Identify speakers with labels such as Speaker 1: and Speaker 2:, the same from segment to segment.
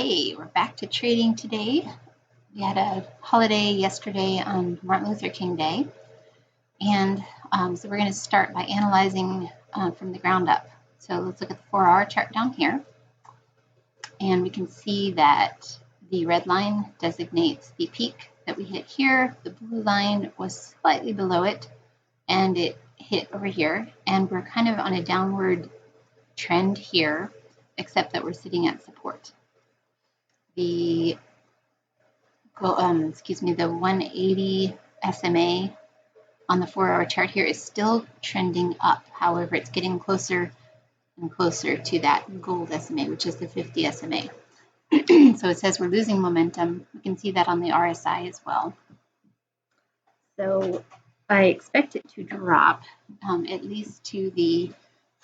Speaker 1: Okay, we're back to trading today. We had a holiday yesterday on Martin Luther King Day, and so we're going to start by analyzing from the ground up. So let's look at the 4-hour chart down here, and we can see that the red line designates the peak that we hit here. The blue line was slightly below it, and it hit over here, and we're kind of on a downward trend here, except that we're sitting at support. The 180 SMA on the 4-hour chart here is still trending up. However, it's getting closer and closer to that gold SMA, which is the 50 SMA. So it says we're losing momentum. We can see that on the RSI as well. So I expect it to drop at least to the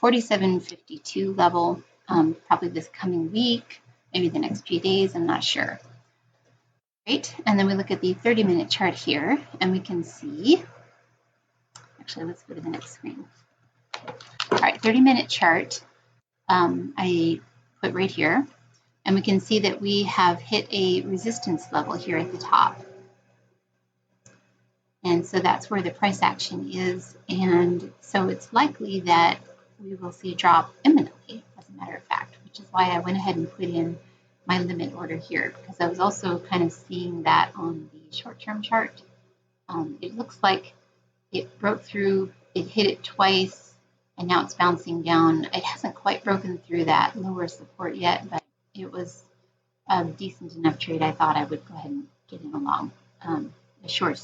Speaker 1: 47.52 level, probably this coming week, maybe the next few days, I'm not sure. Great, and then we look at the 30-minute chart here, and we can see, actually let's go to the next screen. All right, 30-minute chart, I put right here, and we can see that we have hit a resistance level here at the top. And so that's where the price action is, and so it's likely that we will see a drop imminently, as a matter of fact, which is why I went ahead and put in my limit order here, because I was also kind of seeing that on the short-term chart. It looks like it broke through, it hit it twice, and now it's bouncing down. It hasn't quite broken through that lower support yet, but it was a decent enough trade. I thought I would go ahead and get in along a short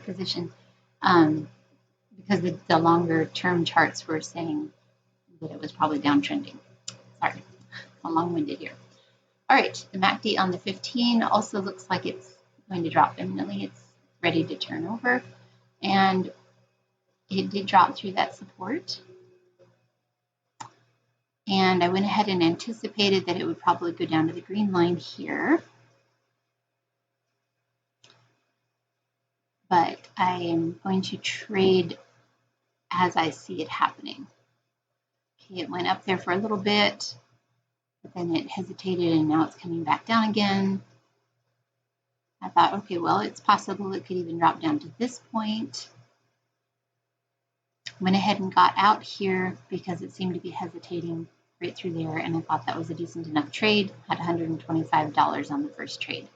Speaker 1: position, because the longer-term charts were saying that it was probably downtrending. Sorry, I'm long-winded here. All right, the MACD on the 15 also looks like it's going to drop imminently. It's ready to turn over, and it did drop through that support. And I went ahead and anticipated that it would probably go down to the green line here. But I am going to trade as I see it happening. Okay, it went up there for a little bit, but then it hesitated and now it's coming back down again. I thought, okay, well, it's possible it could even drop down to this point. Went ahead and got out here because it seemed to be hesitating right through there, and I thought that was a decent enough trade. Had $125 on the first trade.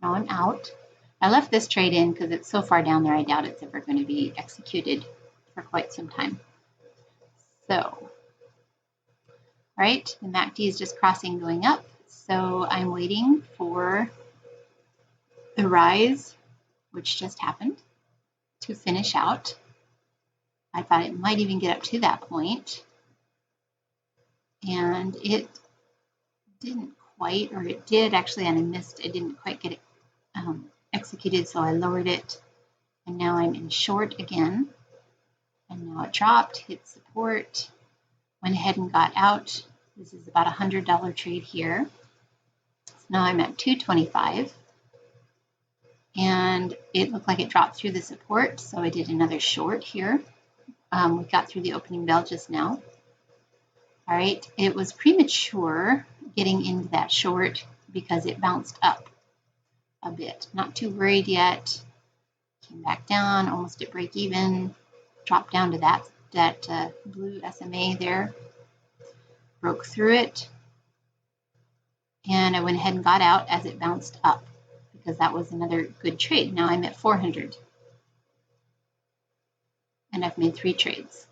Speaker 1: Now I'm out. I left this trade in because it's so far down there, I doubt it's ever going to be executed for quite some time. So, all right, the MACD is just crossing going up, so I'm waiting for the rise, which just happened, to finish out. I thought it might even get up to that point, and it didn't quite, or it did actually, and I missed. I didn't quite get it executed, so I lowered it, and now I'm in short again, and now it dropped, hit support, went ahead and got out. This is about a $100 trade here. So now I'm at 225, and it looked like it dropped through the support, so I did another short here. We got through the opening bell just now. All right, it was premature getting into that short because it bounced up a bit. Not too worried yet. Came back down, almost at break even. Dropped down to that blue SMA there. Broke through it. And I went ahead and got out as it bounced up because that was another good trade. Now I'm at 400. And I've made 3 trades.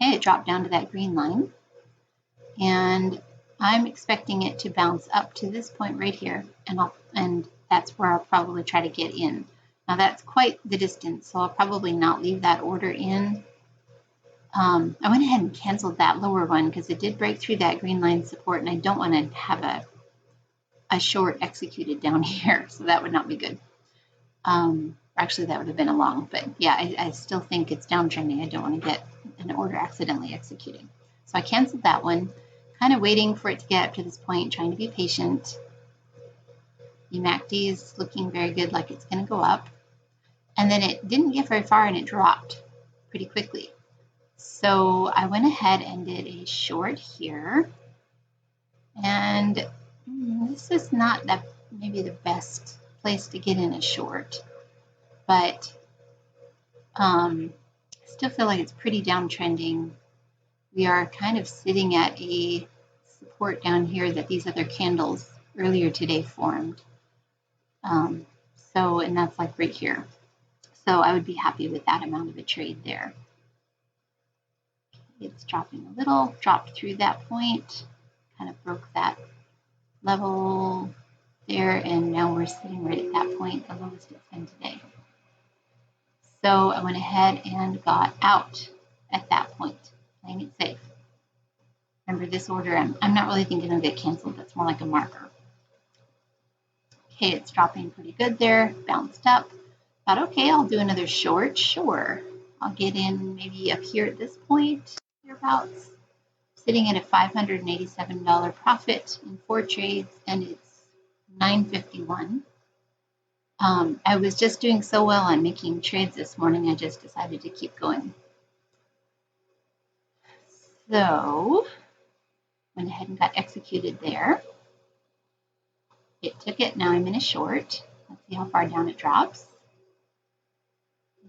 Speaker 1: Okay, it dropped down to that green line. And I'm expecting it to bounce up to this point right here, and that's where I'll probably try to get in. Now that's quite the distance, so I'll probably not leave that order in. I went ahead and canceled that lower one because it did break through that green line support, and I don't want to have a short executed down here, so that would not be good. Actually, that would have been a long, but yeah, I still think it's downtrending. I don't want to get an order accidentally executing. So I canceled that one, kind of waiting for it to get up to this point, trying to be patient. The MACD is looking very good, like it's going to go up. And then it didn't get very far and it dropped pretty quickly. So I went ahead and did a short here. And This is not that maybe the best place to get in a short, but I still feel like it's pretty downtrending. We are kind of sitting at a support down here that these other candles earlier today formed. And that's like right here. So I would be happy with that amount of a trade there. It's dropping a little, dropped through that point, kind of broke that level there, and now we're sitting right at that point, the lowest it's been today. So I went ahead and got out at that point, playing it safe. Remember this order, I'm not really thinking it'll get canceled. That's more like a marker. Okay, it's dropping pretty good there, bounced up. Thought, okay, I'll do another short. Sure, I'll get in maybe up here at this point, hereabouts. Sitting at a $587 profit in 4 trades, and it's $9.51. I was just doing so well on making trades this morning, I just decided to keep going. So, went ahead and got executed there. It took it, now I'm in a short. Let's see how far down it drops.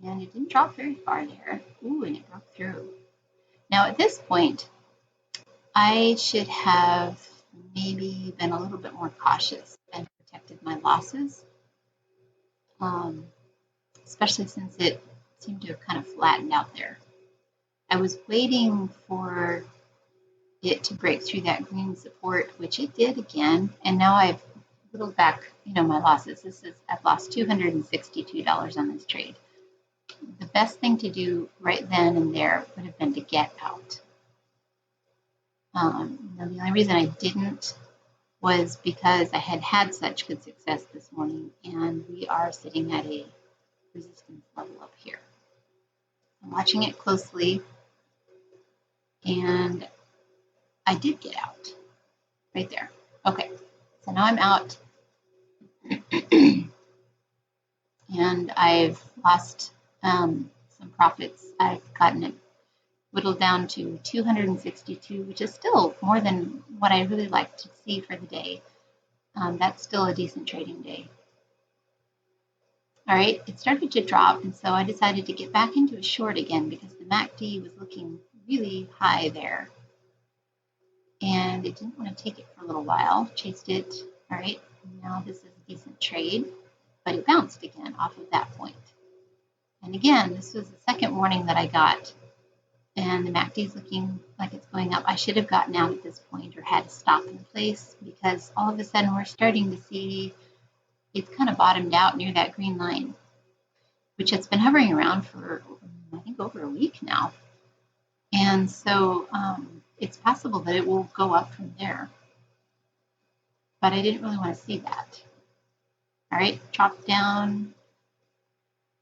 Speaker 1: And it didn't drop very far there. Ooh, and it broke through. Now at this point, I should have maybe been a little bit more cautious and protected my losses, especially since it seemed to have kind of flattened out there. I was waiting for it to break through that green support, which it did again, and now I've whittled back, my losses. I've lost $262 on this trade. The best thing to do right then and there would have been to get out. The only reason I didn't was because I had such good success this morning, and we are sitting at a resistance level up here. I'm watching it closely, and I did get out right there. Okay, so now I'm out, and I've lost some profits. I've gotten it whittled down to 262, which is still more than what I really like to see for the day. That's still a decent trading day. All right, it started to drop, and so I decided to get back into a short again because the MACD was looking really high there. And it didn't want to take it for a little while, chased it. All right, now this is a decent trade, but it bounced again off of that point. And again, this was the second warning that I got, and the MACD is looking like it's going up. I should have gotten out at this point or had to stop in place because all of a sudden we're starting to see it's kind of bottomed out near that green line, which it's been hovering around for, I think, over a week now. And so it's possible that it will go up from there. But I didn't really want to see that. All right, dropped down,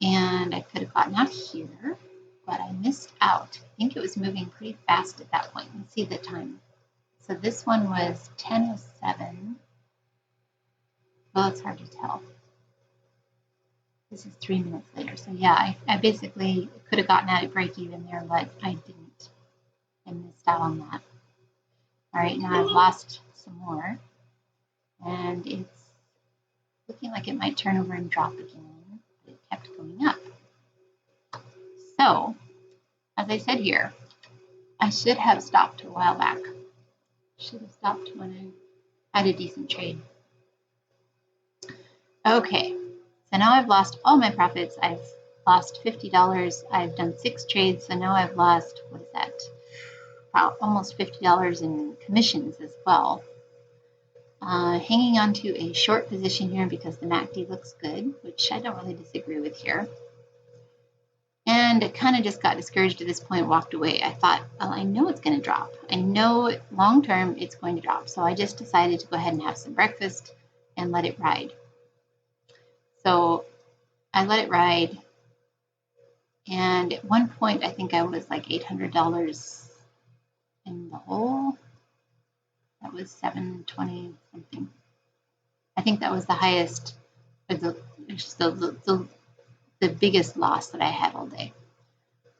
Speaker 1: and I could have gotten out here, but I missed out. I think it was moving pretty fast at that point. Let's see the time. So this one was 10:07. Well, it's hard to tell. This is 3 minutes later. So yeah, I basically could have gotten out at break even there, but I didn't. I missed out on that. All right, now I've lost some more, and it's looking like it might turn over and drop again, but it kept going up. So, as I said here, I should have stopped a while back. Should have stopped when I had a decent trade. Okay, so now I've lost all my profits. I've lost $50. I've done 6 trades, so now I've lost, what is that? Almost $50 in commissions as well. Hanging on to a short position here because the MACD looks good, which I don't really disagree with here. And it kind of just got discouraged at this point, walked away. I thought, well, I know it's going to drop. I know long term it's going to drop. So I just decided to go ahead and have some breakfast and let it ride. So I let it ride. And at one point, I think I was like $800 in the hole. That was 720 something. I think that was the highest, the biggest loss that I had all day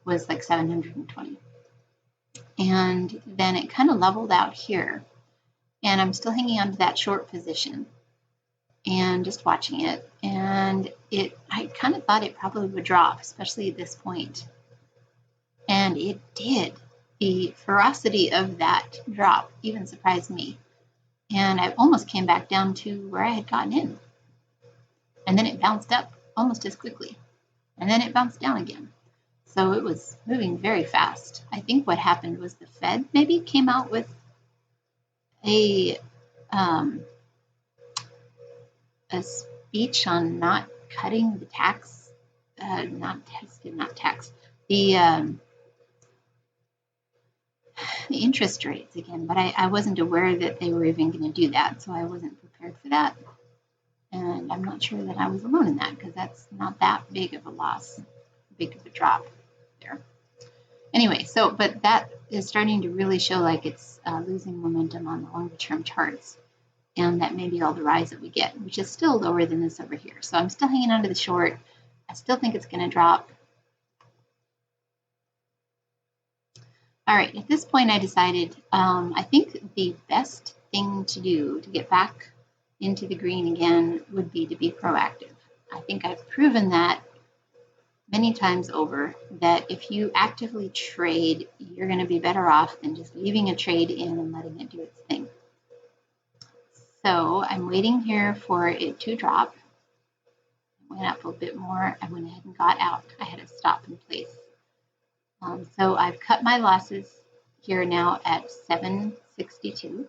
Speaker 1: was like 720. And then it kind of leveled out here. And I'm still hanging on to that short position and just watching it. And I kind of thought it probably would drop, especially at this point. And it did. The ferocity of that drop even surprised me. And I almost came back down to where I had gotten in. And then it bounced up almost as quickly. And then it bounced down again. So it was moving very fast. I think what happened was the Fed maybe came out with a speech on not cutting the tax, the interest rates again, but I wasn't aware that they were even going to do that, so I wasn't prepared for that. And I'm not sure that I was alone in that, because that's not that big of a loss, big of a drop there. Anyway, but that is starting to really show like it's losing momentum on the longer term charts, and that may be all the rise that we get, which is still lower than this over here. So I'm still hanging on to the short. I still think it's going to drop. All right, at this point I decided I think the best thing to do to get back into the green again would be to be proactive. I think I've proven that many times over, that if you actively trade, you're going to be better off than just leaving a trade in and letting it do its thing. So I'm waiting here for it to drop. It went up a little bit more. I went ahead and got out. I had a stop in place. So I've cut my losses here now at 762.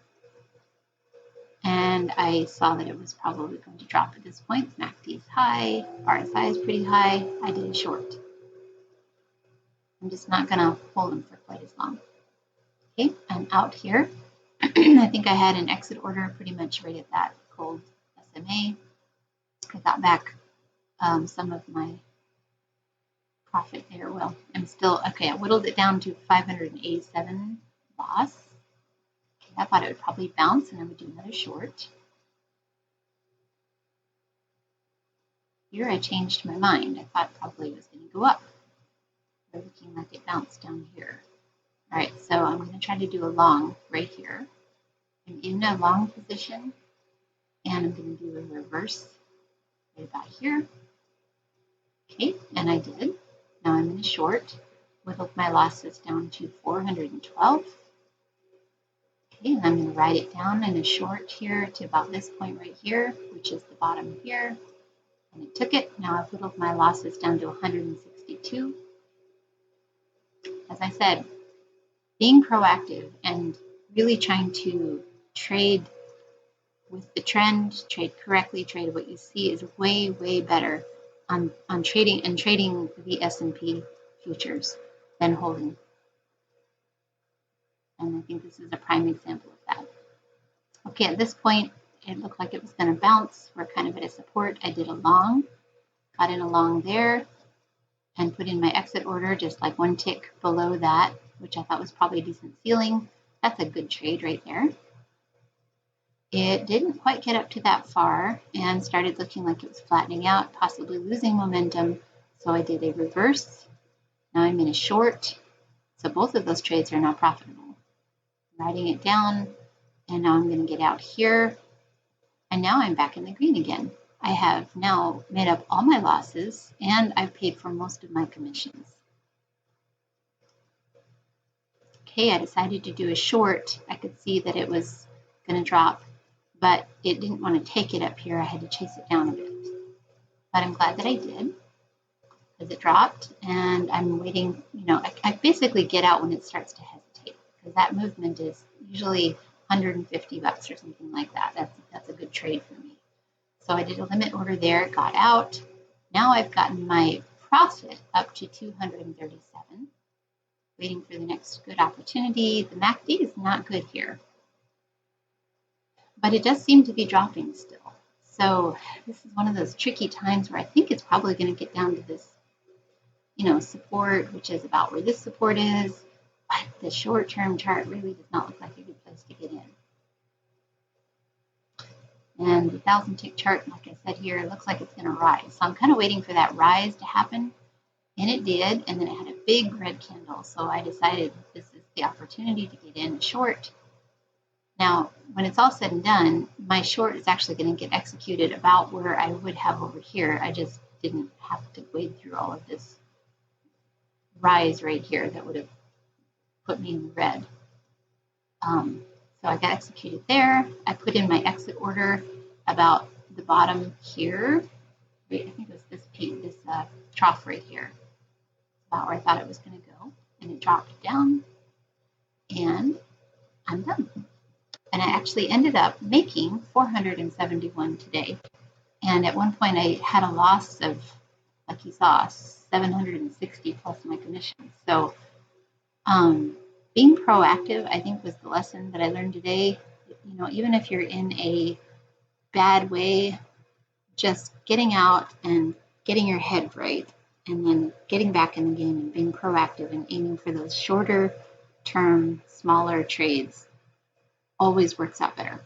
Speaker 1: And I saw that it was probably going to drop at this point. MACD is high, RSI is pretty high. I did a short. I'm just not going to hold them for quite as long. Okay, I'm out here. I think I had an exit order pretty much right at that cold SMA. I got back some of my profit there. Well, I'm still, okay, I whittled it down to 587 loss. Okay, I thought it would probably bounce and I would do another short. Here I changed my mind. I thought probably it was going to go up. They're looking like it bounced down here. All right, so I'm going to try to do a long right here. I'm in a long position, and I'm going to do a reverse right about here. Okay, and I did. Now I'm in a short, whittled my losses down to 412. Okay, and I'm going to write it down in a short here to about this point right here, which is the bottom here. And it took it. Now I've whittled my losses down to 162. As I said, being proactive and really trying to trade with the trend, trade correctly, trade what you see is way, way better on trading the S&P futures than holding. And I think this is a prime example of that. Okay, at this point, it looked like it was going to bounce. We're kind of at a support. I did a long, got in a long there, and put in my exit order just like one tick below that, which I thought was probably a decent ceiling. That's a good trade right there. It didn't quite get up to that far and started looking like it was flattening out, possibly losing momentum. So I did a reverse. Now I'm in a short. So both of those trades are now profitable. I'm writing it down, and now I'm going to get out here. And now I'm back in the green again. I have now made up all my losses, and I've paid for most of my commissions. Okay, I decided to do a short. I could see that it was going to drop, but it didn't want to take it up here. I had to chase it down a bit. But I'm glad that I did, because it dropped, and I'm waiting. I basically get out when it starts to hesitate, because that movement is usually $150 or something like that. That's a good trade for me. So I did a limit order there, got out. Now I've gotten my profit up to 237, waiting for the next good opportunity. The MACD is not good here, but it does seem to be dropping still. So this is one of those tricky times where I think it's probably going to get down to this, support, which is about where this support is. But the short-term chart really does not look like a good place to get in. And the 1,000-tick chart, like I said here, looks like it's going to rise. So I'm kind of waiting for that rise to happen. And it did. And then it had a big red candle. So I decided this is the opportunity to get in a short. Now, when it's all said and done, my short is actually going to get executed about where I would have over here. I just didn't have to wade through all of this rise right here that would have put me in the red. So I got executed there. I put in my exit order about the bottom here. I think it was this trough right here. About where I thought it was going to go. And it dropped down. And I'm done. And I actually ended up making 471 today. And at one point I had a loss of, like you saw, 760 plus my commission. So being proactive, I think, was the lesson that I learned today. You know, even if you're in a bad way, just getting out and getting your head right, and then getting back in the game and being proactive and aiming for those shorter term, smaller trades always works out better.